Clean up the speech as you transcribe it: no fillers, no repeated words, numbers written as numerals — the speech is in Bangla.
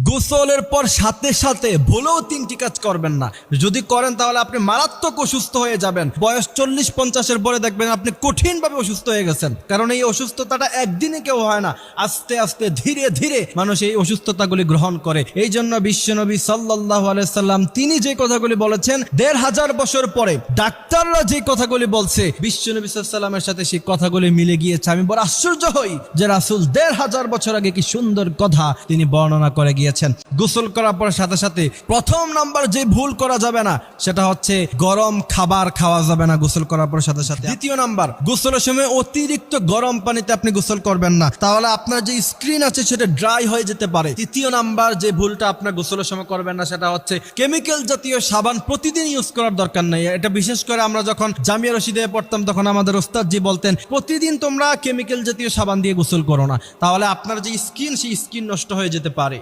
গোসলের পর সাথে সাথে ভুলেও তিনটি কাজ করবেন না। যদি করেন তাহলে আপনি মারাত্মক অসুস্থ হয়ে যাবেন। বয়স 40-50-এর পরে দেখবেন আপনি কঠিনভাবে অসুস্থ হয়ে গেছেন। কারণ এই অসুস্থতাটা একদিনে কেউ হয় না, আস্তে আস্তে ধীরে ধীরে মানুষ এই অসুস্থতাগুলি গ্রহণ করে। এই জন্য বিশ্বনবী সাল্লাল্লাহু আলাইহি সাল্লাম তিনি যে কথাগুলি বলেছেন ১৫০০ বছর পরে ডাক্তাররা যে কথাগুলি বলছে বিশ্বনবী সাল্লাল্লাহু আলাইহি সাল্লামের সাথে সেই কথাগুলি মিলে গিয়েছে। আমি বড় আশ্চর্য হই যে রাসূল ১৫০০ বছর আগে কি সুন্দর কথা তিনি বর্ণনা করে গিয়েছেন। গোসল করার পর সাথে সাথে প্রথম নাম্বার যে ভুল করা যাবে না সেটা হচ্ছে গরম খাবার খাওয়া যাবে না গোসল করার পর সাথে সাথে। দ্বিতীয় নাম্বার, গোসলের সময় অতিরিক্ত গরম পানিতে আপনি গোসল করবেন না, তাহলে আপনার যে স্কিন আছে সেটা ড্রাই হয়ে যেতে পারে। তৃতীয় নাম্বার যে ভুলটা আপনার গোসলের সময় করবেন না সেটা হচ্ছে কেমিক্যাল জাতীয় সাবান প্রতিদিন ইউজ করার দরকার নেই। এটা বিশেষ করে আমরা যখন জামিয়া রশিদে পড়তাম তখন আমাদের ওস্তাদজি বলতেন প্রতিদিন তোমরা কেমিক্যাল জাতীয় সাবান দিয়ে গোসল করো না, তাহলে আপনার যে স্কিন সেই স্কিন নষ্ট হয়ে যেতে পারে।